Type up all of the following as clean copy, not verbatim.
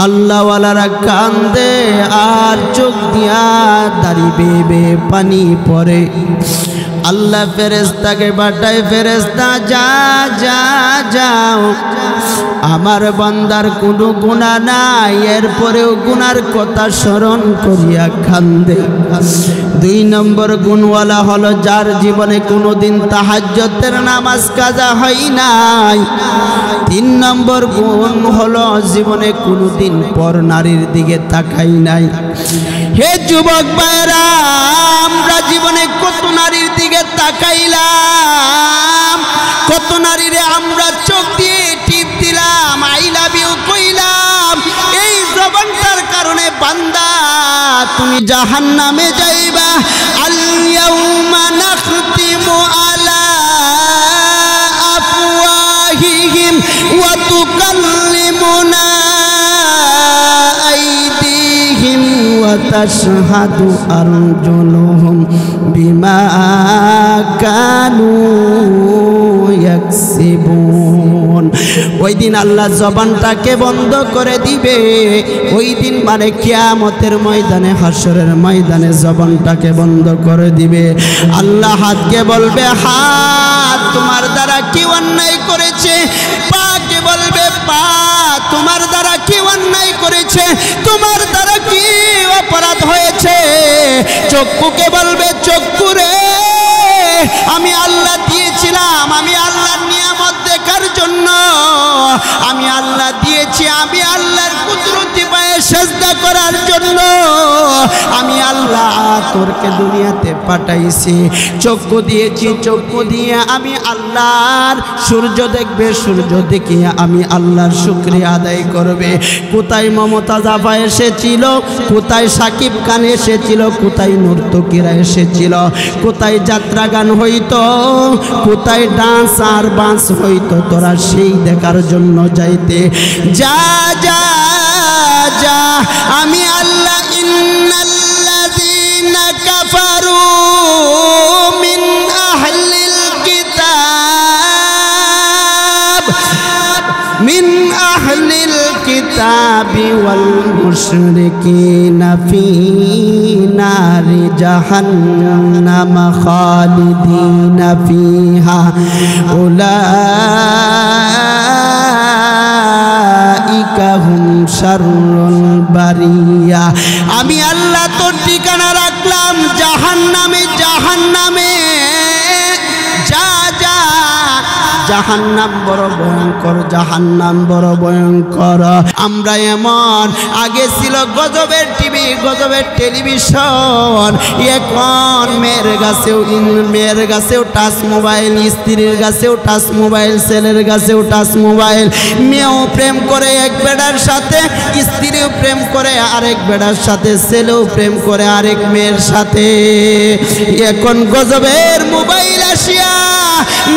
আল্লাহওয়ালারা কান্দে আর চোখ দিয়া দাড়ি বেয়ে বেয়ে পানি পড়ে। আল্লাহ ফেরেশতাকে পাঠায়, ফেরেশতা যা যা যাও, আমার বান্দার কোনো গুনাহ নাই, এরপরেও গুনার কথা স্মরণ করিয়া কান্দে। 2 নম্বর গুণওয়ালা হলো যার জীবনে কোনোদিন তাহাজ্জুদের নামাজ কাজা হয় নাই। 3 নম্বর গুণ হলো জীবনে কোনোদিন পর নারীর দিকে তাকাই নাই। হে যুবক ভাইরা, আমরা জীবনে কত নারীর দিকে তাকাইলাম, কত নারীরে আমরা চোখ দিয়ে টিপ দিলাম, আই লাভ ইউ কইলাম। এই জবানটার কারণে বান্দা তুমি জাহান্নামে যাইবা। আল ইয়াউমা নাখতিমু আলা আফওয়াহিহিম ওয়া তুকাল্লিমুনা আইদিহিম ওয়া তাশহাদু আরজুলুহুম বিমা কানু ইয়াকসিবুন। ওই দিন আল্লাহ জবানটাকে বন্ধ করে দিবে। ওই দিন মানে কিয়ামতের ময়দানে, হাসরের ময়দানে জবানটাকে বন্ধ করে দিবে। আল্লাহ হাতকে বলবে, হাত তোমার দ্বারা কি অন্যায় করেছে? পাকে বলবে, পা তোমার দ্বারা কি অন্যায় করেছে? তোমার দ্বারা কি অপরাধ হয়েছে? চক্ষুকে বলবে, চক্ষু রে আমি আল্লাহ দিয়েছিলাম, আমি আল্লাহর নিয়ামত দেখার জন্য আমি আল্লাহ দিয়েছি, আমি আল্লাহর কুদরতি পায়ে সেজদা করার জন্য আমি আল্লাহ তোরকে দুনিয়াতে পাঠাইছি। চক্ষু দিয়েছি, চক্ষু দিয়ে আমি আল্লাহর সূর্য দেখবে, সূর্য দেখিয়ে আমি আল্লাহর শুকরিয়া আদায় করবে। কোথায় মমতাজ আপা এসেছিল, কোথায় সাকিব খান এসেছিল, কোথায় নর্তকীরা এসেছিল, কোথায় যাত্রা গান হইতো, কোথায় ডান্স আর বান্স হইতো, তোরা সেই দেখার জন্য যাইতে। যা যা যা, আমি আল্লাহ ইন্নাল্লাযীনা কাফারু মিন আহলিল কিতাব মিন আহলিল কিতাবি ওয়াল মুশরিকিনা ফি নারি জাহান্নাম খালিদিনা ফিহা উলাইকা হুম শাররুল বারিয়া। আমি আল্লাহ তোর ঠিকানা রাখলাম জাহান্নামে। জাহান্নামে যা যা, জাহান্নাম বড় ভয়ঙ্কর, জাহান্নাম বড় ভয়ঙ্কর। আমরা এমন, আগে ছিল গজবের টিভি, গজবের টেলিভিশন, এখন মেয়ের কাছেও টাচ মোবাইল, স্ত্রীর কাছেও টাচ মোবাইল, ছেলের কাছেও টাচ মোবাইল। মেয়েও প্রেম করে এক বেড়ার সাথে, স্ত্রীও প্রেম করে আরেক বেড়ার সাথে, ছেলেও প্রেম করে আরেক মেয়ের সাথে। এখন গজবের মোবাইল আসিয়া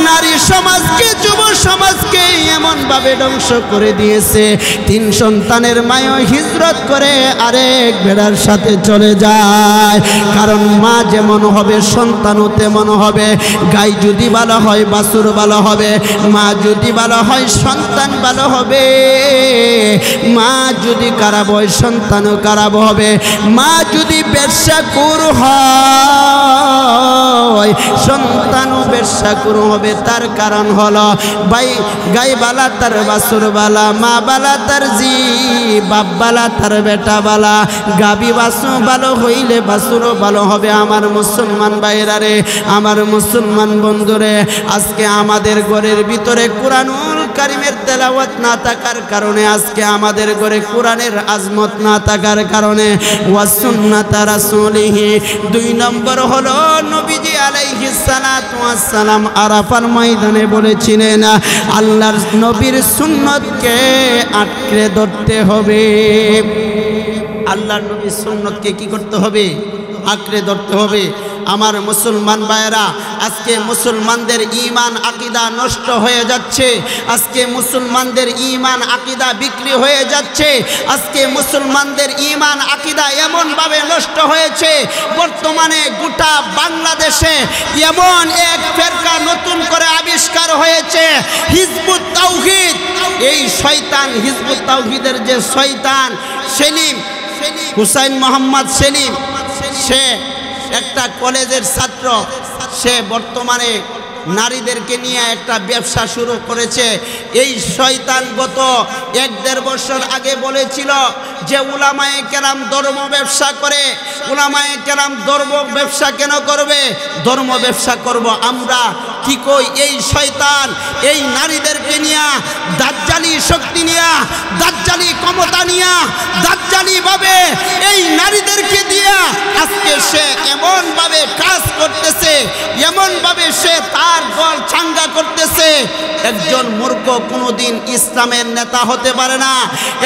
নারী সমাজকে, যুব সমাজকে এমন ভাবে ধ্বংস করে দিয়েছে। 3 সন্তানের মায়ও হিজরত করে আরেক বেড়ার সাথে চলে যায়। কারণ মা যেমন হবে সন্তানও তেমন হবে। গাই যদি ভালো হয় বাছুর ভালো হবে, মা যদি ভালো হয় সন্তান ভালো হবে। মা যদি খারাপ হয় সন্তানও খারাপ হবে। মা যদি বেশ্যাকুর হয় সন্তানও বেশ্যাকুর হবে। তার কারণ হলো ভাই, গাই বালা তার বাছুর বালা, মা বালা তার জি, বাপ বালা তার বেটা বালা। গাবি বাছু ভালো হইলে বাছুরও ভালো হবে। আমার মুসলমান ভাইরা রে, আমার মুসলমান বন্ধুরে, আজকে আমাদের ঘরের ভিতরে কুরআনুল কারীমের তেলাওয়াত না থাকার কারণে, আজকে আমাদের ঘরে কোরআনের আজমত না থাকার কারণে, ওয়া সুন্নাত রাসূলিহি। 2 নম্বর হলো নবীজি আলাইহিস সালাতু ওয়াস সালাম আরাফার ময়দানে বলেছিলেন, আল্লাহর নবীর সুন্নতকে আঁকড়ে ধরতে হবে। আল্লাহর নবীর সুন্নতকে কি করতে হবে? আঁকড়ে ধরতে হবে। আমার মুসলমান ভাইয়েরা, আজকে মুসলমানদের ঈমান আকীদা নষ্ট হয়ে যাচ্ছে, আজকে মুসলমানদের ঈমান আকীদা বিক্রি হয়ে যাচ্ছে, আজকে মুসলমানদের ঈমান আকীদা এমনভাবে নষ্ট হয়েছে, বর্তমানে গোটা বাংলাদেশে এমন এক ফেরকা নতুন করে আবিষ্কার হয়েছে, হিজবুত তাওহীদ। এই শয়তান হিজবুত তাওহীদের যে শয়তান সেলিম, হুসাইন মোহাম্মদ সেলিম, সে একটা কলেজের ছাত্র, সে বর্তমানে নারীদেরকে নিয়ে একটা ব্যবসা শুরু করেছে। এই শয়তান গত 1-1.5 বছর আগে বলেছিল যে উলামায়ে কেরাম ধর্ম ব্যবসা করে, উলামায়ে কেরাম ধর্ম ব্যবসা কেন করবে, ধর্ম ব্যবসা করব আমরা। কি কই, এই শয়তান এই নারীদেরকে নিয়ে দাজ্জালি শক্তি নিয়ে, দাজ্জালি ক্ষমতা নিয়ে, দাজ্জালি ভাবে এই নারীদেরকে দিয়ে আজকে সে এমনভাবে কাজ করতেছে, এমনভাবে সে তার গল চাঙ্গা করতেছে। একজন মূর্খ কোনোদিন ইসলামের নেতা হতে পারে না,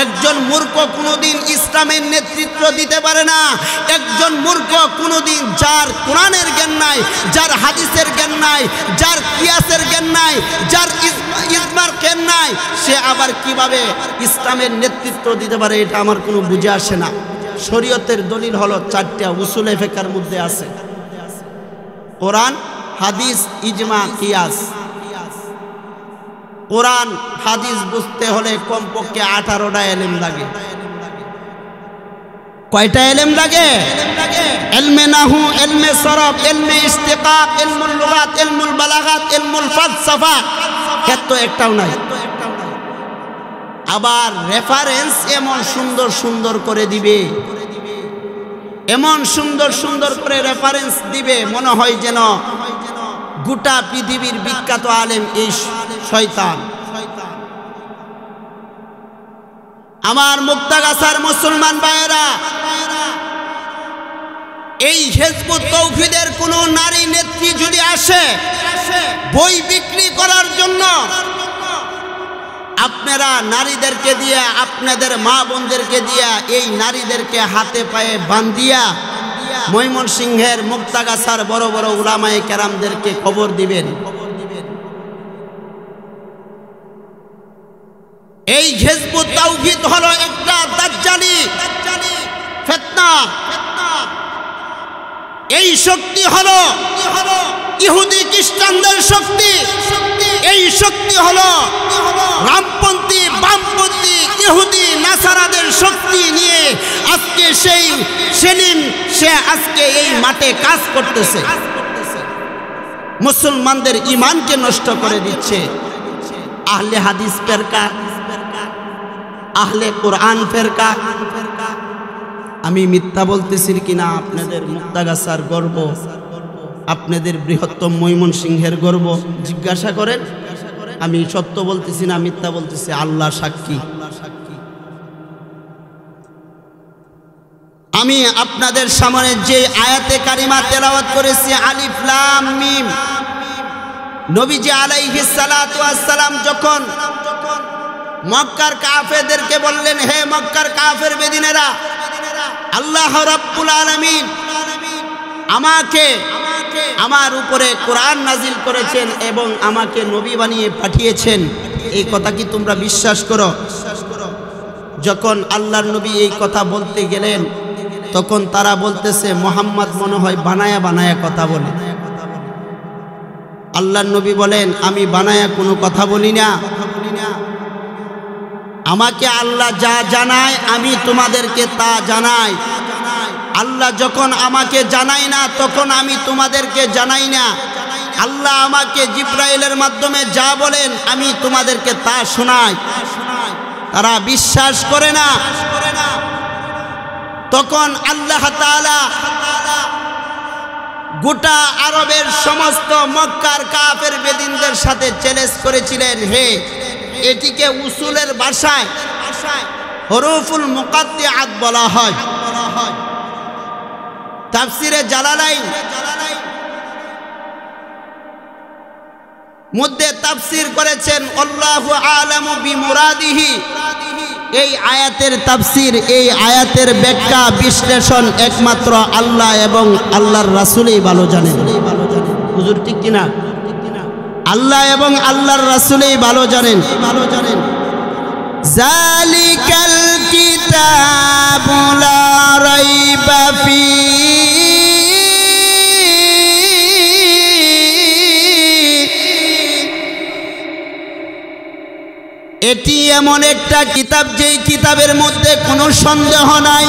একজন মূর্খ কোনোদিন ইসলামের নেতৃত্ব দিতে পারে না, একজন মূর্খ কোনোদিন যার কোরআনের জ্ঞান নাই, যার হাদিসের জ্ঞান নাই, যার কিয়াসের জ্ঞান নাই, যার ইজমার জ্ঞান নাই, সে আবার কিভাবে ইসলামের নেতৃত্ব দিতে পারে, এটা আমার কোনো বুঝে আসে না। শরীয়তের দলিল হলো 4টা, উসুলে ফিকহের মধ্যে আছে কোরআন, হাদিস, ইজমা, কিয়াস। কোরআন হাদিস বুঝতে হলে কমপক্ষে 18টা ইলম লাগে। কয়টা ইলম লাগে? ইলমে নাহু, ইলমে সরফ, ইলমে ইশতিকাক, ইলমুল লুগাত, ইলমুল বালাগাত, ইলমুল ফালসাফা, এত একটাও নাই। আবার রেফারেন্স এমন সুন্দর সুন্দর করে দিবে, এমন সুন্দর সুন্দর করে রেফারেন্স দিবে, মনে হয় যেন গোটা পৃথিবীর বিখ্যাত আলেম এই শয়তান। আমার মুক্তাগাছার মুসলমান ভাইয়েরা, এই হিজবুত তাওহীদের কোন নারী নেত্রী যদি আসে বই বিক্রি করার জন্য, আপনারা নারীদেরকে দিয়া, আপনাদের মা বোনদেরকে দিয়া, এই নারীদেরকে হাতে পায়ে বান্ধিয়া ময়মনসিংহের মুক্তাগাছার বড় বড় উলামায়ে কেরামদেরকে খবর দিবেন। এই হিজবুত তাওহীদ হলো একটা দাজ্জালি ফিতনা। এই শক্তি হলো ইহুদি খ্রিস্টানদের শক্তি, এই শক্তি হলো রামপন্থী, বামপন্থী, ইহুদি নাসারাদের শক্তি নিয়ে আজকে সেই সেলিম সে আজকে এই মাঠে কাজ করতেছে, মুসলমানদের ঈমানকে নষ্ট করে দিচ্ছে। আহলে হাদিস ফেরকা, আহলে কোরআন ফেরকা। আমি মিথ্যা বলতেছি কিনা আপনাদের মুক্তাগাছার গর্ব, আপনাদের বৃহত্তম ময়মনসিংহের গর্ব জিজ্ঞাসা করেন। আমি সত্য বলতেছি না মিথ্যা বলতেছি, আল্লাহ সাক্ষী। আমি আপনাদের সামনে যে আয়াতে কারিমা তেলাওয়াত করেছি, আলিফ লাম মিম, নবীজি আলাইহিস সালাতু ওয়াস সালাম যখন মক্কার কাফেরদেরকে বললেন, হে মক্কার কাফের বেদিনেরা, আল্লাহ রাব্বুল আলামিন আমাকে, আমার উপরে কোরআন নাজিল করেছেন এবং আমাকে নবী বানিয়ে পাঠিয়েছেন, এই কথা কি তোমরা বিশ্বাস করো? যখন আল্লাহর নবী এই কথা বলতে গেলেন, তখন তারা বলতেছে মুহাম্মদ মনে হয় বানায়া বানায়া কথা বলে। আল্লাহর নবী বলেন, আমি বানায়া কোনো কথা বলি না, আমাকে আল্লাহ যা জানায় আমি তোমাদেরকে তা জানাই। আল্লাহ যখন আমাকে জানায় না তখন আমি তোমাদেরকে জানাই না। আল্লাহ আমাকে জিব্রাইলের মাধ্যমে যা বলেন আমি তোমাদেরকে তা শোনাই। তারা বিশ্বাস করে না। তখন আল্লাহ তাআলা গোটা আরবের সমস্ত মক্কার কাফের বেদিনদের সাথে চ্যালেঞ্জ করেছিলেন, হে এটিকে উসুলের ভাষায় হরফুল মুকাত্তিআত বলা হয়। তাফসিরে জালালাইন মধ্যে তাফসীর করেছেন আল্লাহু আ'লামু বিমুরাদিহি। এই আয়াতের তাফসীর, এই আয়াতের ব্যাখ্যা বিশ্লেষণ একমাত্র আল্লাহ এবং আল্লাহর রাসূলই ভালো জানেন। হুজুর ঠিক কিনা? আল্লাহ এবং আল্লাহর রাসূলই ভালো জানেন। যালিকাল কিতাবু লা রাইবা ফীহি, এটি এমন একটা কিতাব যেই কিতাবের মধ্যে কোনো সন্দেহ নাই।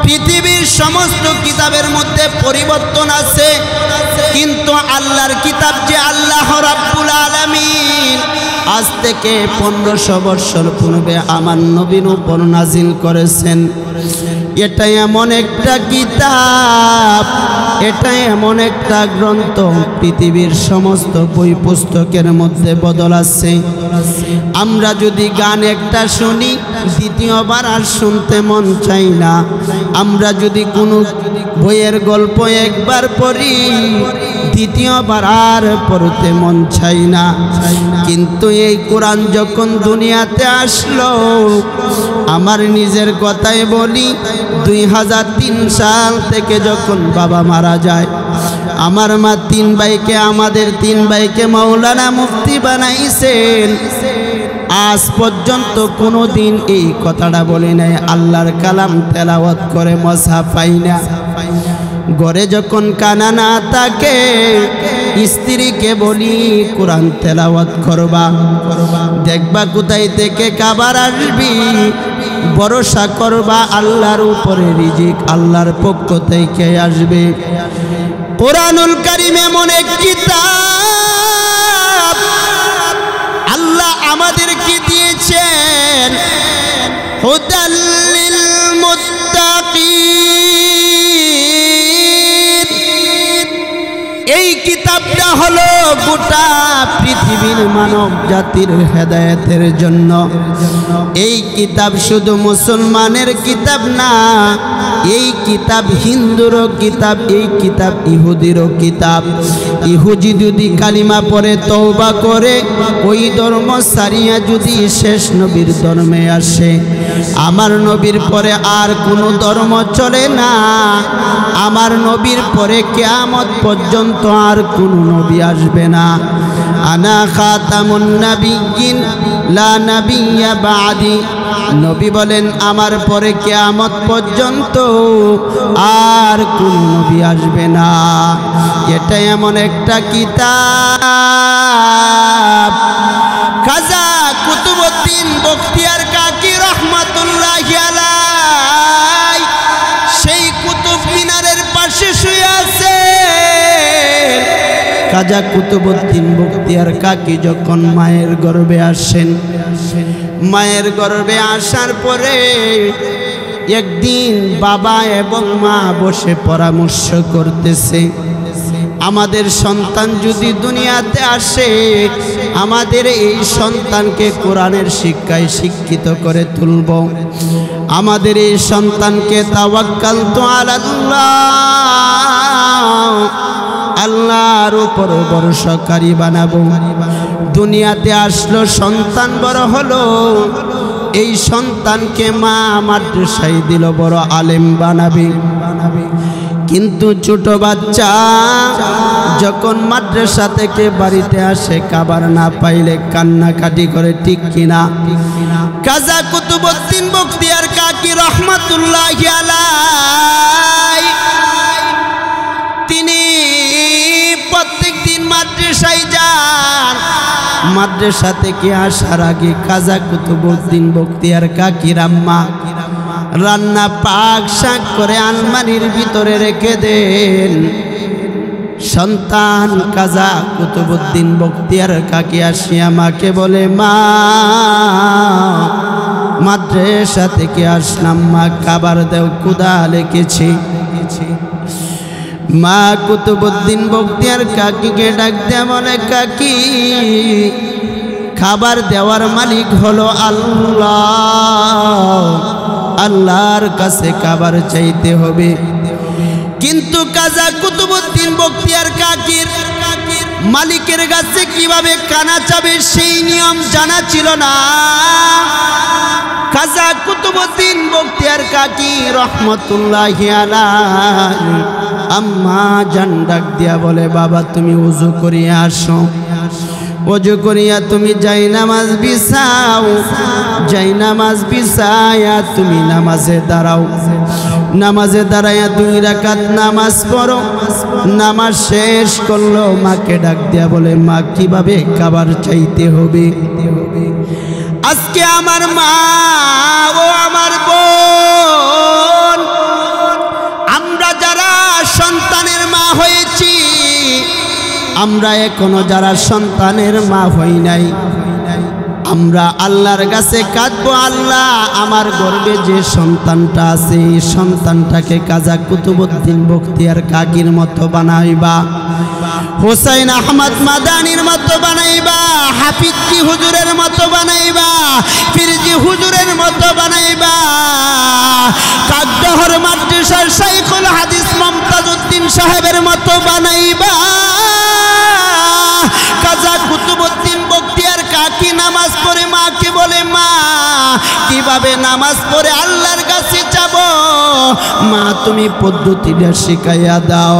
পৃথিবীর সমস্ত কিতাবের মধ্যে পরিবর্তন আছে, কিন্তু আল্লাহর কিতাব যে আল্লাহ রাব্বুল আলামিন আজ থেকে 1500 বছর পূর্বে আমার নবীর উপর নাজিল করেছেন, এটা এমন একটা কিতাব, এটা এমন একটা গ্রন্থ, পৃথিবীর সমস্ত বই পুস্তকের মধ্যে বদল আছে। আমরা যদি গান একটা শুনি, দ্বিতীয়বার আর শুনতে মন চাই না। আমরা যদি কোনো বইয়ের গল্প একবার পড়ি, দ্বিতীয়বার আর পড়তে মন চাই না। কিন্তু এই কোরআন যখন দুনিয়াতে আসলো, আমার নিজের কথাই বলি, 2003 সাল থেকে যখন বাবা মারা যায়, আমার মা 3 ভাইকে, আমাদের 3 ভাইকে মাওলানা মুফতি বানাইছেন। আজ পর্যন্ত কোনো দিন এই কথাটা বলি নাই আল্লাহর কালাম তেলাওয়াত করে মজা পাই না। ঘরে যখন কানা না থাকে, স্ত্রীকে বলি কোরআন তেলাওয়াত করবা, দেখবা কোথায় থেকে খাবার আসবি, ভরসা করবা আল্লাহর উপরে, রিজিক আল্লাহর পক্ষ থেকে আসবে। কোরআনুল কারীম এমন এক কিতাব, আল্লাহ আমাদেরকে দিয়েছেন হুদাল লিল মুত্তাকিন। এই কিতাবটা হলো গোটা পৃথিবীর মানব জাতির হেদায়েতের জন্য। এই কিতাব শুধু মুসলমানের কিতাব না, এই কিতাব হিন্দুরও কিতাব, এই কিতাব ইহুদিরও কিতাব। ইহুদি যদি কালিমা পড়ে তওবা করে, ওই ধর্ম সারিয়া যদি শেষ নবীর ধর্মে আসে, আমার নবীর পরে আর কোনো ধর্ম চলে না। আমার নবীর পরে কিয়ামত পর্যন্ত আর কোনো নবী আসবে না। আনা খাতামুন নাবিয়্যিন লা নাবিয়্যা বা'দি। নবী বলেন আমার পরে কিয়ামত পর্যন্ত আর কোন নবী আসবে না। এটা এমন একটা কিতাব, খাজা কুতুবউদ্দিন বখতিয়ার কাকি রহমাতুল্লাহি আলাইহি সেই কুতুব মিনারের পাশে শুয়ে আছে। খাজা কুতুবউদ্দিন বখতিয়ার কাকি যখন মায়ের গর্ভে আসেন, মায়ের গর্ভে আসার পরে একদিন বাবা এবং মা বসে পরামর্শ করতেছে, আমাদের সন্তান যদি দুনিয়াতে আসে, আমাদের এই সন্তানকে কোরআনের শিক্ষায় শিক্ষিত করে তুলব, আমাদের এই সন্তানকে তাওয়াক্কালতু আলাল্লাহ, আল্লাহর উপর ভরসাকারী বানাবো। দুনিয়াতে আসলো, সন্তান বড় হলো, এই সন্তানকে মা মাদ্রাসায় দিল, বড় আলেম বানাবে। কিন্তু ছোট বাচ্চা যখন মাদ্রাসা থেকে বাড়িতে আসে, খাবার না পাইলে কান্নাকাটি করে, ঠিক কিনা? খাজা কুতুবউদ্দিন বখতিয়ার কাকি রহমাতুল্লাহি আলাইহি তিনি প্রত্যেক দিন মাদ্রাসায় যান। মাদ্রাসা থেকে আসার আগে খাজা কুতুবউদ্দিন বখতিয়ার কাকির আম্মা রান্না পাক শাক করে আলমারির ভিতরে রেখে দেন। সন্তান খাজা কুতুবউদ্দিন বখতিয়ার কাকি আসিয়া মাকে বলে, মা মাদ্রাসা থেকে আসলাম, মা খাবার দেও, ক্ষুধা লেগেছে। মা কুতুবউদ্দিন বখতিয়ার কাকিকে ডাক দেয়া বলে, কাকি খাবার দেওয়ার মালিক হলো আল্লাহ, আল্লাহর কাছে খাবার চাইতে হবে। কিন্তু খাজা কুতুবউদ্দিন বখতিয়ার কাকির মালিকের কাছে কিভাবে কানা চাবে সেই নিয়ম জানা ছিল না। খাজা কুতুবউদ্দিন বখতিয়ার কাকি রহমতুল্লাহি আলাইহি আম্মা জান ডাক দিয়া বলে, বাবা তুমি ওযু করিয়া আসো। ওযু করিয়া তুমি জায়নামাজ বিছাও, জায়নামাজ বিছায়া তুমি নামাজে দাঁড়াও। নামাজে দাঁড়াইয়া 2 রাকাত নামাজ পড়ো। নামাজ শেষ করলো, মাকে ডাক দিয়া বলে, মা কিভাবে খাবার চাইতে হবে? আজকে আমার মা ও আমার বোন, আমরা যারা সন্তানের মা হয়েছি, আমরা এখনো যারা সন্তানের মা হই নাই, আমরা আল্লাহর কাছে কাঁদবো, আল্লাহ আমার গর্ভে যে সন্তানটা আছে এই সন্তানটাকে খাজা কুতুবউদ্দিন বখতিয়ার কাকির মতো বানাইবা, হুসাইন আহমদ মাদানির মতো বানাইবা, হাফিজি হুজুরের মতো বানাইবা, ফিরজি হুজুরের মতো বানাইবা, কাকডহর মাদ্রাসার শাইখুল হাদিস মুমতাজউদ্দিন সাহেবের মতো বানাইবা। খাজা কুতুবউদ্দিন বখতিয়ার কাকি নামাজ পড়ে মাকে বলে, মা কিভাবে নামাজ পড়ে আল্লাহর কাছে যাব? মা তুমি পদ্ধতিটা শিখাইয়া দাও।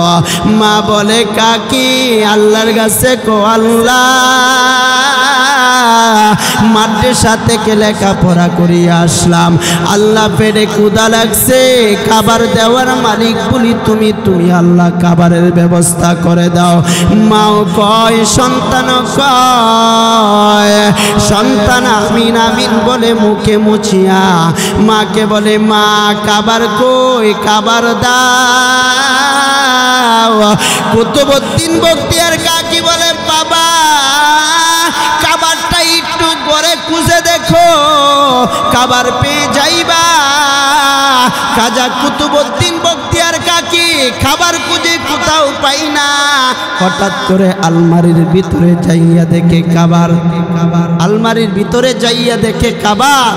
মা বলে, কাকি আল্লাহর কাছে কো, আল্লাহ মাদ্রাসা থেকে লেখাপড়া করিয়া আসলাম, আল্লাহ পেটে ক্ষুধা লাগছে, খাবার দেওয়ার মালিক বলি তুমি, তুমি আল্লাহ খাবারের ব্যবস্থা করে দাও। মাও কয়, সন্তান কয়, সন্তান আমিন আমিন বলে মুখে মুছিয়া মাকে বলে, মা খাবার কই, খাবার দাও। কুতুবউদ্দিন বখতিয়ার কাকি বলে, বাবা খাবারটা একটু ঘরে খুঁজে দেখো, খাবার পেয়ে যাইবা। খাজা কুতুবউদ্দিন বখতিয়ার কাকি খাবার খুঁজে কোথাও পাই না, হঠাৎ করে আলমারির ভিতরে যাইয়া দেখে খাবার, আলমারির ভিতরে যাইয়া দেখে খাবার।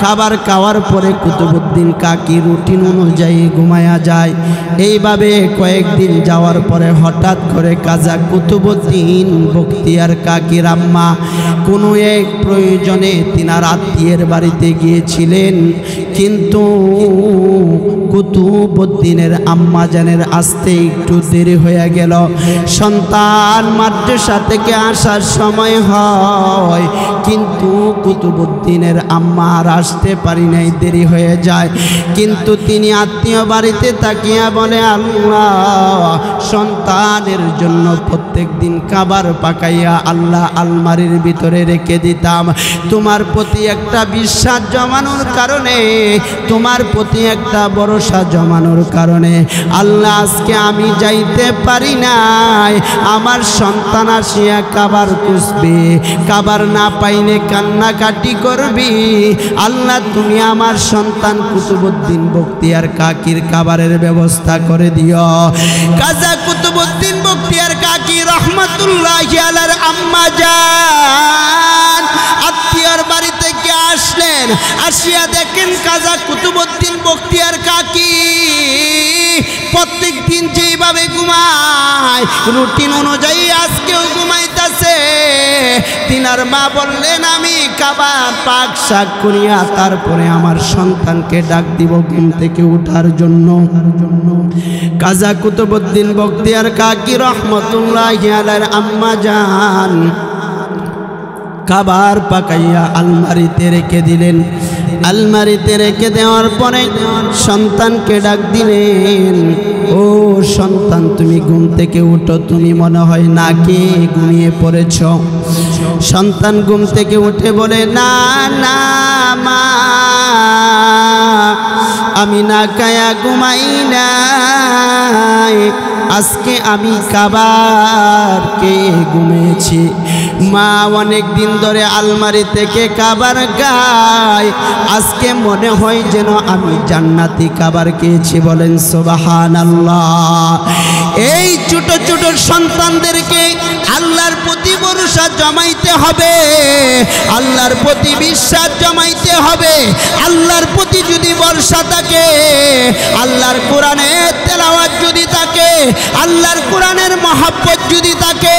খাবার খাওয়ার পরে কুতুবউদ্দিন কাকি রুটিন অনুযায়ী ঘুমায়া যায়। এইভাবে কয়েকদিন যাওয়ার পরে হঠাৎ করে খাজা কুতুবউদ্দিন বখতিয়ার কাকির আম্মা কোনো এক প্রয়োজনে তিনার আত্মীয়ের বাড়িতে গিয়েছিলেন, কিন্তু কুতুবউদ্দিনের আম্মা জানের আসতে একটু দেরি হয়ে গেল। সন্তান মাদ্রাসা থেকে আসার সময় হয়, কিন্তু কুতুবউদ্দিনের আম্মা আর আসতে পারি নাই, দেরি হয়ে যায়। কিন্তু তিনি আত্মীয় বাড়িতে তাকিয়া বলে, আল্লাহ সন্তানের জন্য প্রত্যেক দিন খাবার পাকাইয়া আল্লাহ আলমারির ভিতরে রেখে দিতাম, তোমার প্রতি একটা বিশ্বাস জমানোর কারণে, তোমার প্রতি একটা ভরসা জমানোর কারণে আল্লাহ আজকে আমি যাইতে পারি নাই, আমার সন্তান আসিয়া খাবার খুঁজবে, খাবার না পাইলে কান্নাকাটি করবি, আল্লাহ তুমি আমার সন্তান কুতুবউদ্দিন বখতিয়ার কাকির খাবারের ব্যবস্থা করে দিও। খাজা কুতুবউদ্দিন বখতিয়ার কাকি রহমতুল্লাহি আলাইহির আম্মা জান আত্মীয়র বাড়ি থেকে আসলেন, আসিয়া দেখেন খাজা কুতুবউদ্দিন বখতিয়ার কাকি প্রত্যেক দিন যেভাবে ঘুমায় রুটিন অনুযায়ী আজকেও ঘুমাইতেছে। তিনার মা বললেন, আমি খাবার পাক শাক করিয়া তারপরে আমার সন্তানকে ডাক দিব ঘুম থেকে উঠার জন্য। খাজা কুতুবউদ্দিন বখতিয়ার কাকি রহমতুল্লাহি আলাইহির আম্মা জান খাবার পাকাইয়া আলমারিতে রেখে দিলেন। আলমারিতে রেখে দেওয়ার পরে সন্তানকে ডাক দিলেন, ও সন্তান তুমি ঘুম থেকে উঠো, তুমি মনে হয় নাকি ঘুমিয়ে পড়েছ। সন্তান ঘুম থেকে উঠে বলে, না না মা, আমি না খায়া ঘুমাই নাই, আজকে আমি খাবার খেয়ে ঘুমিয়েছি। মা অনেক দিন ধরে আলমারি থেকে খাবার খায়, আজকে মনে হয় যেন আমি জান্নাতি খাবার খেয়েছি। বলেন সুবহানাল্লাহ। এই ছোট ছোট সন্তানদেরকে আল্লাহর প্রতি ভরসা জমাইতে হবে, আল্লাহর প্রতি বিশ্বাস জমাইতে হবে। আল্লাহর প্রতি যদি ভরসা থাকে, আল্লাহর কোরআনের তেলাওয়াত যদি থাকে, থাকে, আল্লাহর কোরআনের মহব্বত যদি থাকে,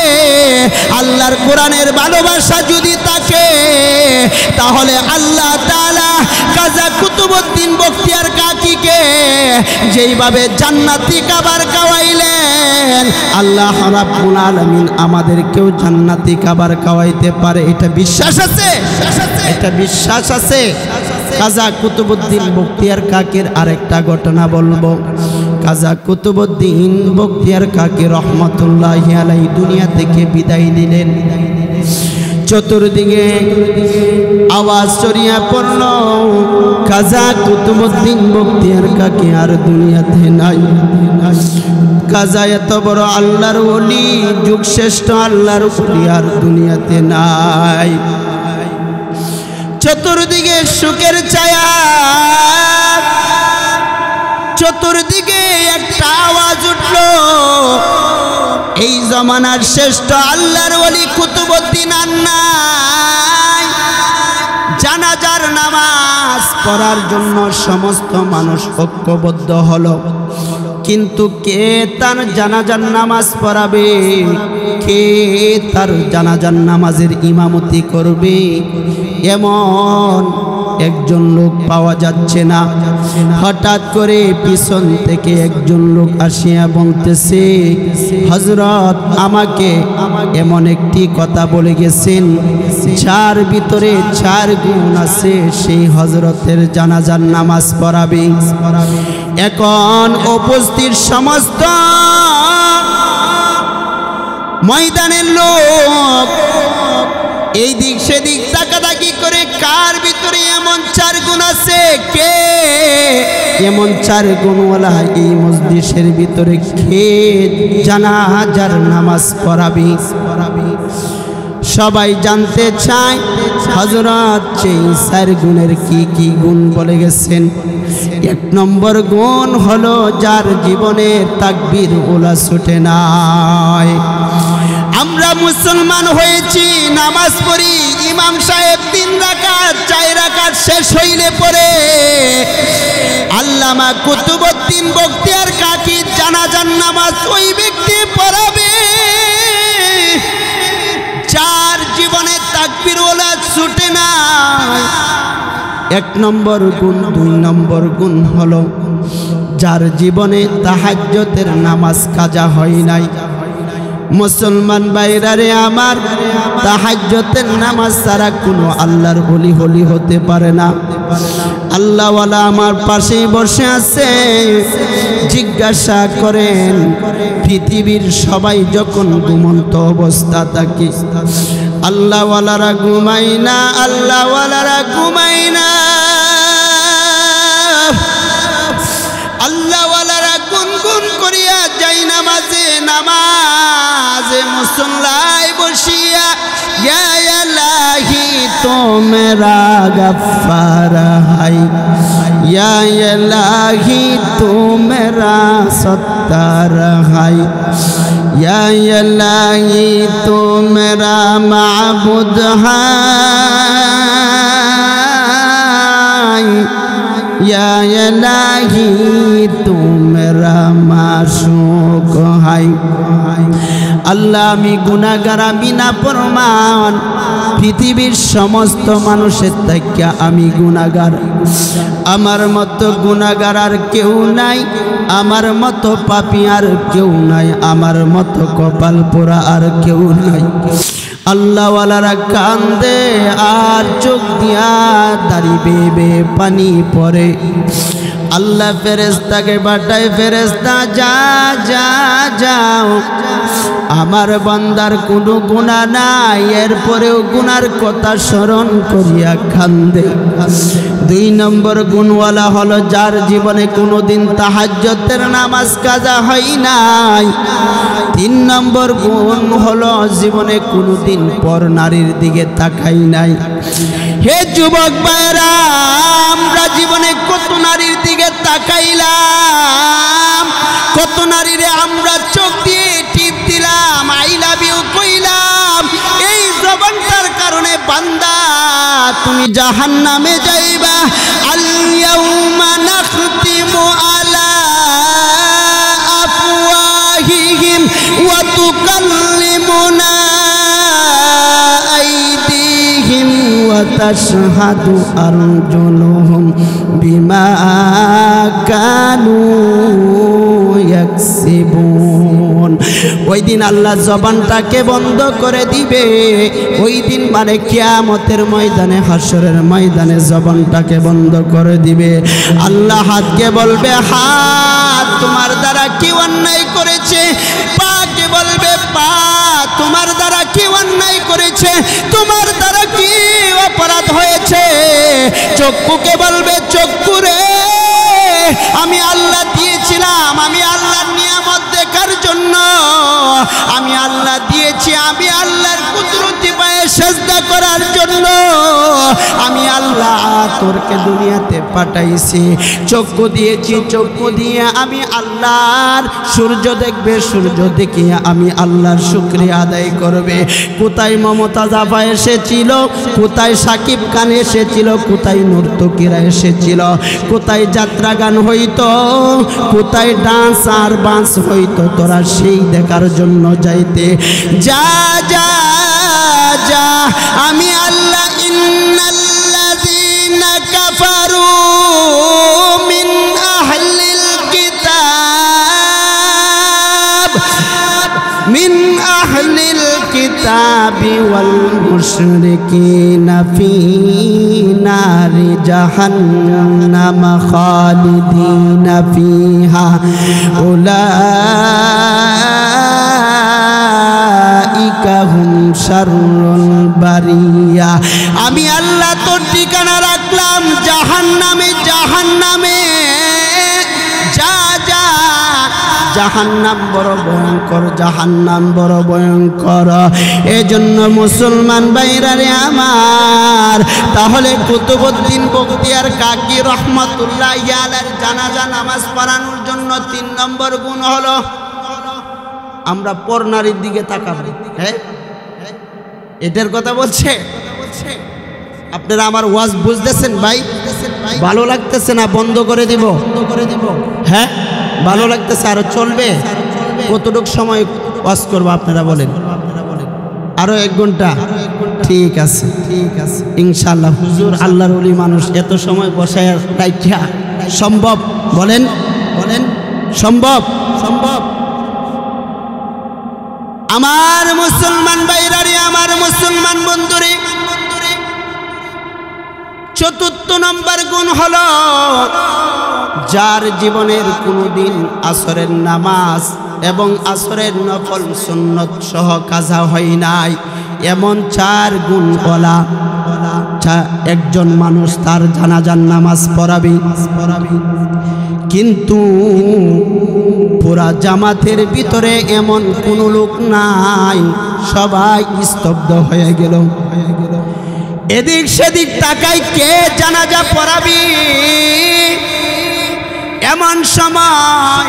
আল্লাহর কোরআনের ভালোবাসা যদি থাকে, তাহলে আল্লাহ তাআলা কাজা কুতুবউদ্দিন বখতিয়ার কাকীকে যেইভাবে জান্নাতি খাবার খাওয়াইলেন, আল্লাহ রাব্বুল আলামিন আমাদেরকেও জান্নাতি খাবার খাওয়াইতে পারে। এটা বিশ্বাস আছে, এটা বিশ্বাস আছে। কাজা কুতুবউদ্দিন বখতিয়ার কাকীর আরেকটা ঘটনা বলবো। কাজা কুতুবউদ্দিন বখতিয়ার কাকী রহমাতুল্লাহি আলাইহি দুনিয়া থেকে বিদায় নিলেন। চতুর্দিকে আওয়াজ ছড়িয়ে পড়ল, কাজা কুতুবউদ্দিন বখতিয়ার কাকী আর দুনিয়াতে নাই। কাজা এত বড় আল্লাহর ওলি, যুগ শ্রেষ্ঠ আল্লাহর ওলি আর দুনিয়াতে নাই। চতুর্দিকে সুখের ছায়া, চতুর্দিকে একটা আওয়াজ উঠল, এই জমানার শ্রেষ্ঠ আল্লাহর ওলি কুতুবউদ্দিন আর নাই। জানাজার নামাজ পড়ার জন্য সমস্ত মানুষ ঐক্যবদ্ধ হলো, কিন্তু কে তার জানাজার নামাজ পড়াবে, কে তার জানাজার নামাজের ইমামতি করবে, এমন একজন লোক পাওয়া যাচ্ছে না। হঠাৎ করে পিছন থেকে একজন লোক আসিয়া বলতেছে, হযরত আমাকে এমন একটি কথা বলে গেছেন, যার ভিতরে 4 গুণ আছে, সেই হযরতের জানাজার নামাজ পড়াবে। এখন উপস্থিত সমস্ত ময়দানের লোক এই দিক সেদিক তাকাতাকি করে, কার ভিতরে এমন 4 গুণ আছে, কে এমন 4 গুণওয়ালা এই মজলিসের ভিতরে কে জানাজার নামাজ পড়াবে। সবাই জানতে চায় হযরত সেই 4 গুণের কি কি গুণ বলে গেছেন। 1 নম্বর গুণ হলো যার জীবনে তাকবীর ওলা ছুটে নাই। আমরা মুসলমান হয়েছি, নামাজ পড়ি, ইমাম সাহেব 3 রাকাত 4 রাকাত শেষ হইলে পরে আল্লামা কুতুবউদ্দিন বখতিয়ার কাকী জানাজার নামাজ ওই ব্যক্তি পড়াবে যার জীবনে তাকবীর ওলা ছুটে নাই। 1 নম্বর গুণ। 2 নম্বর গুণ হলো যার জীবনে তাহাজ্জুদের নামাজ কাজা হয় নাই। মুসলমান ভাইরারে আমার, তাহাজ্জুদের নামাজ ছাড়া কোনো আল্লাহর ওলি হতে পারে না। আল্লাহওয়ালা আমার পাশেই বসে আছে, জিজ্ঞাসা করেন পৃথিবীর সবাই যখন ঘুমন্ত অবস্থা থাকে, আল্লাহওয়ালারা ঘুমায় না, আল্লাহওয়ালারা ঘুমায় না, আল্লাহওয়ালারা গুনগুন করিয়া যাই নামাজে মুসল্লায় বসিয়া, ইয়া ইলাহি তো মেরা গফফার হাই, ইয়া ইলাহি তো মেরা সত্তার হাই, ইয়া ইলাহি তো মেরা মাবুদ হাই, ইয়া ইলাহি তু মেরা মাশুক হাই। আল্লাহ আমি গুনাহগার, আমি নাফরমান, পৃথিবীর সমস্ত মানুষের থেকে আমি গুনাহগার। আমার মতো গুনাহগার আর কেউ নাই, আমার মতো পাপী আর কেউ নাই, আমার মতো কপাল পোড়া আর কেউ নাই। আল্লাহওয়ালারা কান্দে আর চোখ দিয়া দাড়ি বেয়ে পানি পড়ে। আল্লাহ ফেরেশতাকে পাঠায়, ফেরেশতা যাও, আমার বান্দার কোনো গুনাহ নাই, এরপরেও গুনার কথা স্মরণ করিয়া কান্দে। 2 নম্বর গুণওয়ালা হলো যার জীবনে কোনোদিন তাহাজ্জুদের নামাজ কাজা হয় নাই। 3 নম্বর গুণ হলো জীবনে কোনোদিন পর নারীর দিকে তাকাই নাই। হে যুবক ভাইরা, আমরা জীবনে কত নারীর দিকে তাকাইলাম, কত নারীরে আমরা চোখ দিয়ে টিপ দিলাম, আই লাভ ইউ কইলাম। এই জবানটার কারণে বান্দা তুমি জাহান্নামে যাইবা। আল ইয়াউমা নাখতিমু আলা আফওয়া তাশহাদু আরজুলুহুম বিমা কানু ইয়াকসিবুন। ওই দিন আল্লাহ জবানটাকে বন্ধ করে দিবে। ওই দিন মানে কিয়ামতের ময়দানে, হাসরের ময়দানে জবানটাকে বন্ধ করে দিবে। আল্লাহ হাতকে বলবে, হাত তোমার দ্বারা কি অন্যায় করেছে? পাকে বলবে, পা তোমার দ্বারা কি অন্যায় করেছে? তোমার দ্বারা কি অপরাধ হয়েছে? চক্ষুকে বলবে, চক্ষু রে আমি আল্লাহ দিয়েছিলাম, আমি আল্লাহর নিয়ামত দেখার জন্য আমি আল্লাহ দিয়েছি, আমি আল্লাহর কুদরতি পায়ে সেজদা করার জন্য আমি আল্লাহ তোরকে দুনিয়াতে পাঠাইছি। চক্ষু দিয়েছি, চক্ষু দিয়ে আমি আল্লাহর সূর্য দেখবে, সূর্য দেখিয়ে আমি আল্লাহর শুকরিয়া আদায় করবে। কোথায় মমতাজ আফা এসেছিল, কোথায় সাকিব খান এসেছিল, কোথায় নর্তকীরা এসেছিল, কোথায় যাত্রা গান হইতো, কোথায় ডান্স আর বান্স হইতো, তোরা সেই দেখার জন্য যাইতে। যা যা যা আমি আল্লাহ ইন্নাল্লাযীনা কাফারু মিন আহলিল কিতাব মিন আহলিল কিতাবি ওয়াল মুশরিকিনা ফি নারি জাহান্নাম খালিদিনা ফিহা উলাইকা হুম শাররুল বারিয়া। আমি আল্লাহ তোর ঠিকানা রাখলাম জাহান্নামে। জাহান্নামে যা যা, জাহান্নাম বড় ভয়ঙ্কর, জাহান্নাম বড় ভয়ঙ্কর। এজন্য মুসলমান ভাইরা রে আমার, তাহলে কুতুবউদ্দিন বখতিয়ার কাকি রহমাতুল্লাহি আলাইহির জানাজা নামাজ পড়ানোর জন্য 3 নম্বর গুণ হলো আমরা পরনারীর দিকে তাকাবো। হ্যাঁ, এটার কথা বলছে। আপনারা আমার ওয়াজ বুঝতেছেন ভাই? ভালো লাগতেছে না বন্ধ করে দিব? হ্যাঁ, ভালো লাগতেছে, আরো চলবে? কতটুক সময় ওয়াজ করবো আপনারা বলেন? আরো 1 ঘন্টা? ঠিক আছে, ঠিক আছে ইনশাআল্লাহ। হুজুর আল্লাহর ওলি মানুষ, এত সময় বসায় রাখিয়া সম্ভব? বলেন বলেন, সম্ভব? সম্ভব? আমার মুসলমান ভাইরারে, আমার মুসলমান বন্ধুরে, 4th নম্বর গুণ হলো যার জীবনের কোনোদিন আসরের নামাজ এবং আসরের নফল সুন্নত সহ কাজা হয় নাই, এমন 4 গুণ বলা একজন মানুষ তার জানাজার নামাজ পড়াবে। কিন্তু পুরা জামাতের ভিতরে এমন কোনো লোক নাই, সবাই স্তব্ধ হয়ে গেল। এদিক সেদিক তাকায়, কে জানাজা পড়াবি? এমন সময়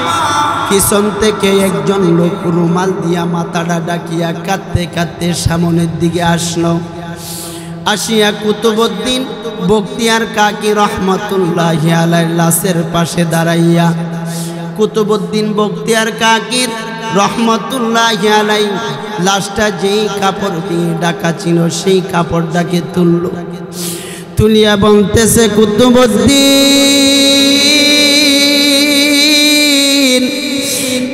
পিছন থেকে একজন লোক রুমাল দিয়া মাথাটা ডাকিয়া কাঁদতে কাঁদতে সামনের দিকে আসলো। আসিয়া কুতুবউদ্দিন বখতিয়ার কাকি রহমাতুল্লাহি আলাইহির লাশের পাশে দাঁড়াইয়া কুতুবউদ্দিন বখতিয়ার কাকির রহমাতুল্লাহি আলাইহি লাশটা যেই কাপড় দিয়ে ঢাকা ছিল সেই কাপড়টাকে তুলল। তুলিয়া বলতেছে, কুতুবউদ্দিন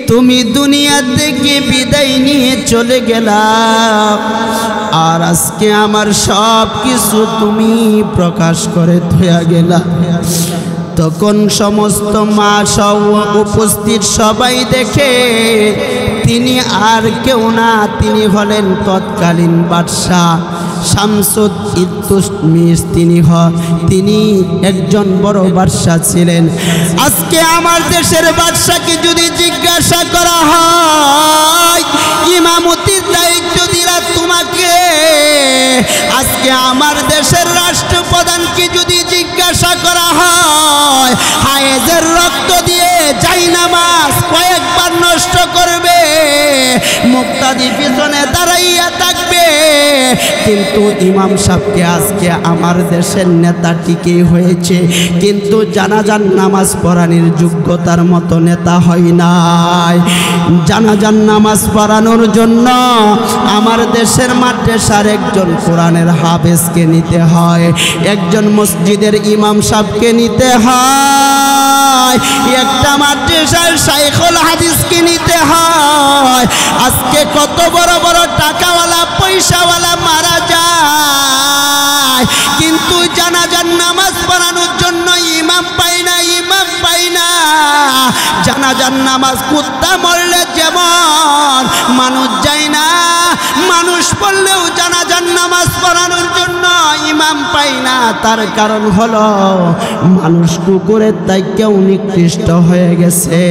তুমি দুনিয়া থেকে বিদায় নিয়ে চলে গেলা, আর আজকে আমার সব কিছু তুমি প্রকাশ করে থইয়া গেলা। তখন সমস্ত মা সহ উপস্থিত সবাই দেখে তিনি আর কেউ না, তিনি হলেন তৎকালীন বাদশাহ শামসুদ ইলতুৎমিশ। তিনি একজন বড় বাদশাহ ছিলেন। আজকে আমার দেশের বাদশাকে যদি জিজ্ঞাসা করা হয় ইমামতির দায়িত্ব দিলা তোমাকে, আজকে আমার দেশের রাষ্ট্রপ্রধানকে যদি জিজ্ঞাসা করা হয় হায়েজের রক্ত দিয়ে জায়নামাজ কয়েকবার নষ্ট করবে, মুক্তাদি পিছনে দাঁড়াইয়া থাকবে, কিন্তু ইমাম সাহেবকে আজকে আমার দেশের নেতা টিকে হয়েছে, কিন্তু জানাজার নামাজ পড়ানোর যোগ্যতার মতো নেতা হয় নাই। জানাজার নামাজ পড়ানোর জন্য আমার দেশের মাদ্রাসার একজন কোরআনের হাফেজকে নিতে হয়, একজন মসজিদের ইমাম সাহেবকে নিতে হয়, একটা মাদ্রাসার শাইখুল হাদিসকে নিতে হয়। আজকে কত বড় বড় টাকাওয়ালা পয়সাওয়ালা মারা যায়, কিন্তু জানাজার নামাজ পড়ানোর জন্য ইমাম পাই না, ইমাম পাই না। জানাজার নামাজ কুত্তা মরলে যেমন মানুষ যায় না, মানুষ পড়লেও জানাজার নামাজ পড়ানোর জন্য ইমাম পাই না। তার কারণ হলো মানুষ কুকুরের থেকেও নিকৃষ্ট হয়ে গেছে।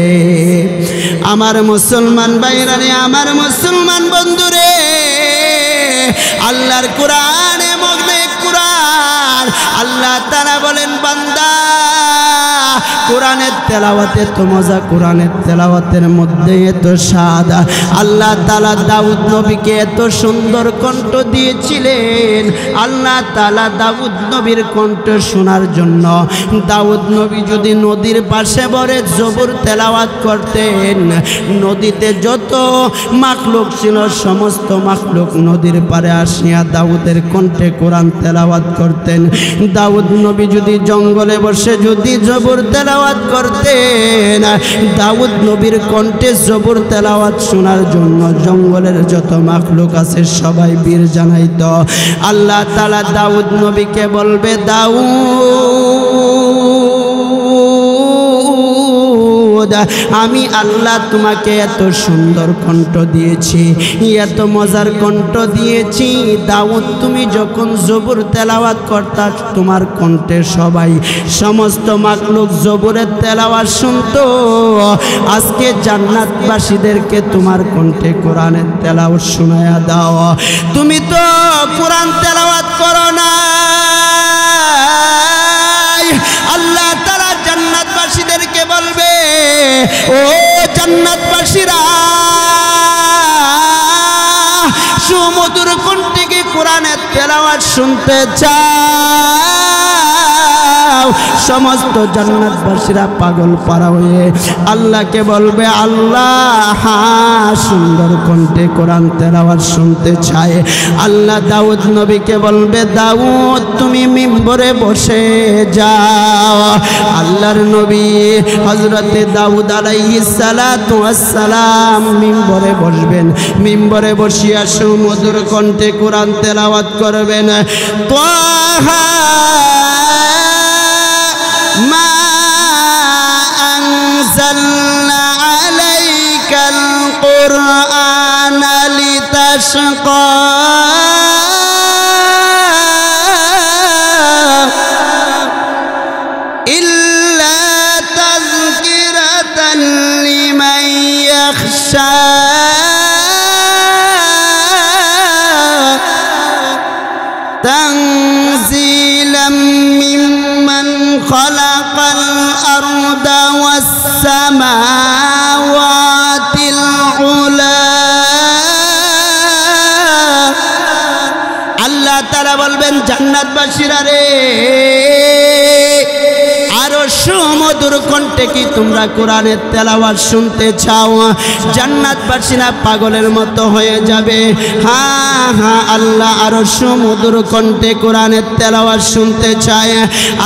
আমার মুসলমান ভাইরারে, আমার মুসলমান বন্ধুরে, আল্লাহর কোরআনে মগ্নে কোরআন, আল্লাহ তাআলা বলেন বান্দা কোরআনের তেলাওয়াতে তো মজা, কোরআনের তেলাওয়াতের মধ্যে এত স্বাদ। আল্লাহ তাআলা দাউদ নবীকে এত সুন্দর কণ্ঠ দিয়েছিলেন। আল্লাহ তাআলা দাউদ নবীর কণ্ঠ শোনার জন্য দাউদ নবী যদি নদীর পাশে বসে জবর তেলাওয়াত করতেন, নদীতে যত মাখলুক ছিল সমস্ত মাখলুক নদীর পারে আসিয়া দাউদের কণ্ঠে কোরআন তেলাওয়াত করতেন। দাউদ নবী যদি জঙ্গলে বসে যদি জবর তেলাওয়াত করতেন, দাউদ নবীর কণ্ঠে জবর তেলাওয়াত শোনার জন্য জঙ্গলের যত মাখলুক আছে সবাই বীর জানাইত। আল্লাহ তাআলা দাউদ নবীকে বলবে, দাউদ, আমি আল্লাহ তোমাকে এত সুন্দর কণ্ঠ দিয়েছি, এত মজার কণ্ঠ দিয়েছি। দাউদ তুমি যখন জবর তেলাওয়াত করতা তোমার কণ্ঠে সবাই সমস্ত মাখলুক জবরের তেলাওয়াত শুনতো। আজকে জান্নাতবাসীদেরকে তোমার কণ্ঠে কোরআনের তেলাওয়াত শোনায়া দাও। তুমি তো কোরআন তেলাওয়াত করো না। আল্লাহ তাআলা জান্নাতবাসীদেরকে বলবে, ও জান্নাতবাসীরা, সুমধুর কণ্ঠে কি কোরআনের তেলাওয়াত শুনতে চাও? সমস্ত জান্নাতবাসীরা পাগল পারা হয়ে আল্লাহকে বলবে, আল্লাহ হ্যাঁ, সুন্দর কণ্ঠে কোরআন তেলাওয়াত শুনতে চায়। আল্লাহ দাউদ নবীকে বলবে, দাউদ তুমি মিম্বরে বসে যাও। আল্লাহর নবী হযরতে দাউদ আলাইহিস সালাতু ওয়াস সালাম মিম্বরে বসবেন। মিম্বরে বসিয়া সুমধুর কণ্ঠে কোরআন তেলাওয়াত করবেন। তাহা মা আনজালনা আলাইকাল কুরআনা লিতাশকা ইল্লা তাযকিরাতান লিমান ইয়াখশা তানজিলাম মিম্মান খালাকাল আরদা ওয়াস সামাওয়াতিল উলা। আল্লাহ তাআলা বলবেন, জান্নাতবাসীরা রে, আরো সুমধুর কণ্ঠে কি তোমরা কোরআনের তেলাওয়াত শুনতে চাও? জান্নাতবাসীরা পাগলের মতো হয়ে যাবে। হ্যাঁ হ্যাঁ, আল্লাহ আরো সুমধুর কণ্ঠে কোরআনের তেলাওয়াত শুনতে চায়।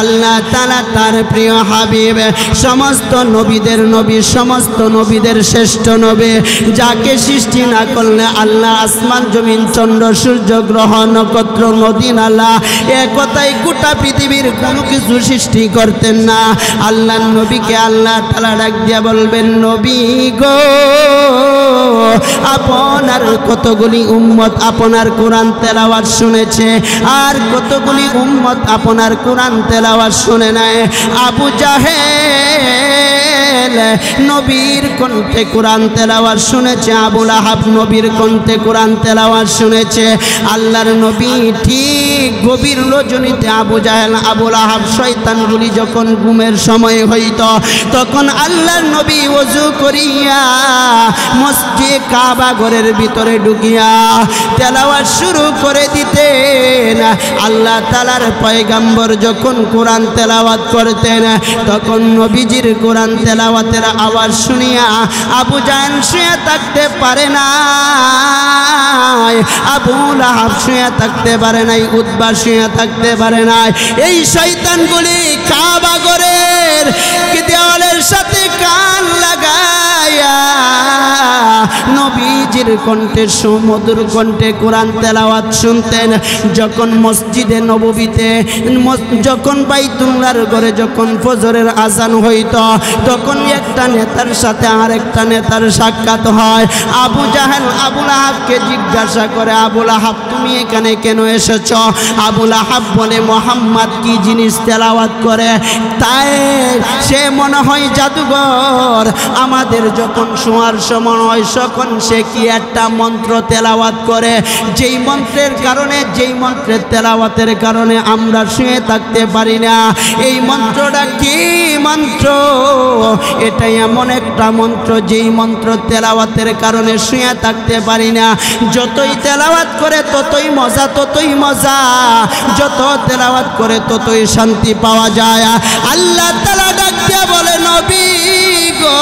আল্লাহ তাআলা তার প্রিয় হাবিব, সমস্ত নবীদের নবী, সমস্ত নবীদের শ্রেষ্ঠ নবী, যাকে সৃষ্টি না করলে আল্লাহ আসমান জমিন চন্দ্র সূর্য গ্রহ নক্ষত্র নদী নালা একতাই গোটা পৃথিবীর কোনো কিছু সৃষ্টি করতেন না। আল্লাহর নবীকে আল্লাহ তাআলা ডাক দিয়া বলবেন, নবী গো, আপনার কতগুলি উম্মত আপনার কোরআন তেলাওয়াত শুনেছে, আর কতগুলি উম্মত আপনার কোরআন তেলাওয়াত শুনে নাই। আবু জাহেল জাহেল নবীর কণ্ঠে কোরআন তেলাওয়াত শুনেছে, আবুল আহাব নবীর কণ্ঠে কোরআন তেলাওয়াত শুনেছে। আল্লাহর নবী ঠিক গভীর রজনীতে আবু জাহেল আবুল আহাব শয়তানগুলি যখন ঘুমের সময় হইত, তখন আল্লাহর নবী ওযু করিয়া মসজিদ কাবা ঘরের ভিতরে ঢুকিয়া তেলাওয়াত শুরু করে দিতেন। আল্লাহ তাআলার পয়গম্বর যখন কোরআন তেলাওয়াত করতেন, তখন নবীজির কোরআন তেলাওয়াতের আওয়াজ শুনিয়া আবু জাহেল শুয়ে থাকতে পারে না, আবু লাহাব শুয়ে থাকতে পারে নাই, উতবা শুয়ে থাকতে পারে নাই। এই শয়তানগুলি কাবা ঘরের দেওয়ালের সাথে কান লাগায়া নবীজির কণ্ঠে সুমধুর কণ্ঠে কোরআন তেলাওয়াত শুনতেন। যখন মসজিদে নববীতে যখন বাইতুল্লাহর ঘরে যখন ফজরের আজান হইত, তখন একটা নেতার সাথে আরেকটা নেতার সাক্ষাৎ হয়। আবু জাহেল আবুল আহাবকে জিজ্ঞাসা করে, আবুল আহাব তুমি এখানে কেন এসেছ? আবুল আহাব বলে, মোহাম্মদ কি জিনিস তেলাওয়াত করে, তাই সে মনে হয় জাদুঘর। আমাদের যখন শোয়ার সময় হয় তখন সে কি একটা মন্ত্র তেলাওয়াত করে, যেই মন্ত্রের কারণে যেই মন্ত্রের তেলাওয়াতের কারণে আমরা শুয়ে থাকতে পারি না। এই মন্ত্রটা কি মন্ত্র? এটা এমন একটা মন্ত্র যেই মন্ত্র তেলাওয়াতের কারণে শুয়ে থাকতে পারি না। যতই তেলাওয়াত করে ততই মজা, ততই মজা, যত তেলাওয়াত করে ততই শান্তি পাওয়া যায়। আল্লাহ তাআলা ডাক দিয়া বলে, নবী গো,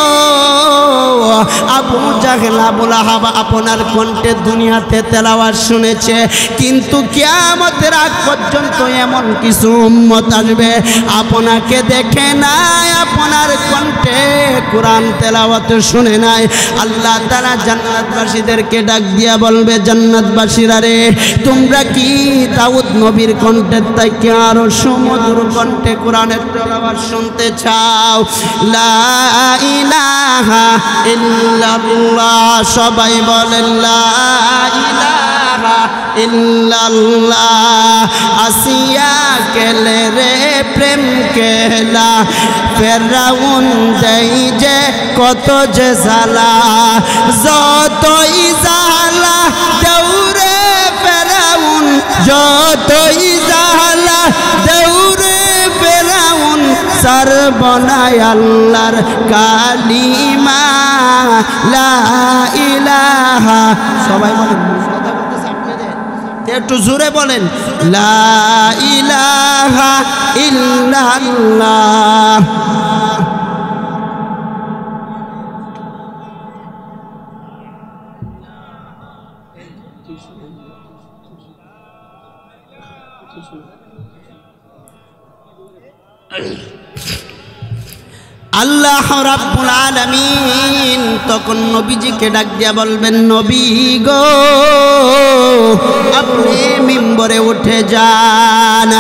আবু জাহেল আবুল আহাব আপনার কণ্ঠে দুনিয়াতে তেলাওয়াত শুনেছে, কিন্তু কিয়ামতের আগ পর্যন্ত এমন কিছু উম্মত আসবে আপনাকে দেখে নাই, আপনার কণ্ঠে কোরআন তেলাওয়াত শুনে নাই। আল্লাহ তাআলা জান্নাতবাসীদেরকে ডাক দিয়া বলবে, জান্নাতবাসীরা রে, তোমরা কি দাউদ নবীর কণ্ঠের থেকে আরো সুমধুর কণ্ঠে কোরআনের তেলাওয়াত শুনতে চাও? লা ইলাহা ইল্লাল্লাহ, সবাই বলেন লা ইলাহা ইল্লাল্লাহ। আসিয়া কেলে রে প্রেম কেলা, ফেরাউন দেই যে কত যে জ্বালা, যতই জ্বালা দেউরে ফেরাউন, যতই জ্বালা দেউরে ফেরাউন, সর্বনায় আল্লাহর কালিমা লা ইলাহা। সবাই বলেন, একটু জোরে বলেন, লা ইলাহা ইল্লাল্লাহ। আল্লাহ রাব্বুল আলামিন তখন নবীজিকে ডাক দিয়া বলবেন, নবী গো, আপনি মিম্বরে উঠে যান।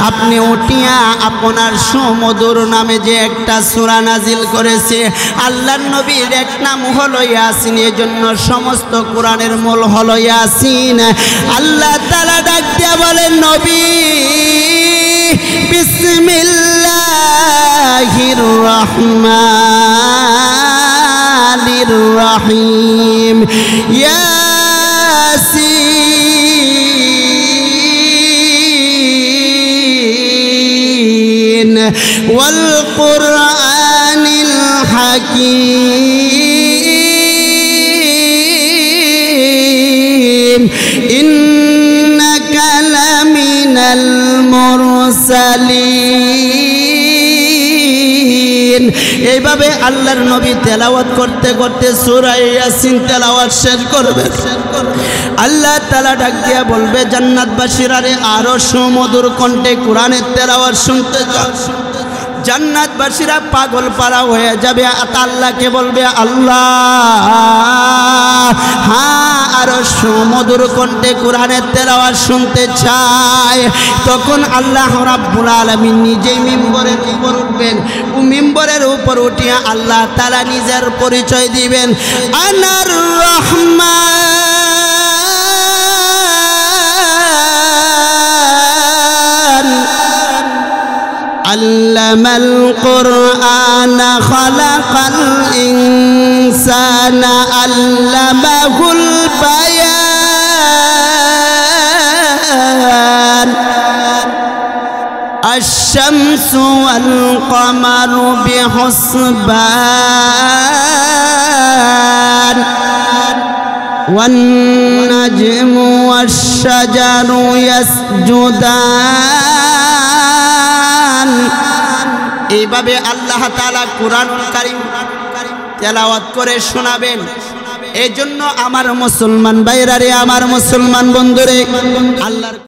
আপনি উঠিয়া আপনার সুমধুর নামে যে একটা সূরা নাজিল করেছে, আল্লাহর নবীর এক নাম হলো ইয়াসিন, এজন্য সমস্ত কোরআনের মূল হলো ইয়াসিন। আল্লাহ তাআলা ডাক দিয়া বলেন, নবী বিসমিল্লাহির রহমানির রহিম, ইয়াসিন ওয়াল কুরআনিল হাকীম, ইন্নাকা লামিনাল মুরসালিন। এইভাবে আল্লাহর নবী তেলাওয়াত করতে করতে সূরা ইয়াসিন তেলাওয়াত শেষ করবে। আল্লাহ তাআলা ডাক দিয়া বলবে, জান্নাতবাসীরা রে, আরো সুমধুর কণ্ঠে কোরআনের তেলাওয়াত শুনতে চাও? জান্নাতবাসীরা পাগল পারা হয়ে যাবে। আল্লাহকে বলবে, আল্লাহ হ্যাঁ, আরো সুমধুর কণ্ঠে কোরআনের তেলাওয়াত শুনতে চায়। তখন আল্লাহ রাব্বুল আলামিন নিজেই মিম্বরের উপর উঠবেন। ও মিম্বরের উপর উঠিয়া আল্লাহ তাআলা নিজের পরিচয় দিবেন, আনার রহমান আল্লামাল কুরআন খালাকাল ইনসানা আল্লামাহুল বায়ান আশ-শামসু ওয়াল কমারু বিহুসবান والنجم والشجر يسجدان এইভাবে আল্লাহ তাআলা কুরআনুল কারীম তেলাওয়াত করে শোনাবেন। এই জন্য আমার মুসলমান ভাইরা রে, আমার মুসলমান বন্ধুরে, আল্লাহর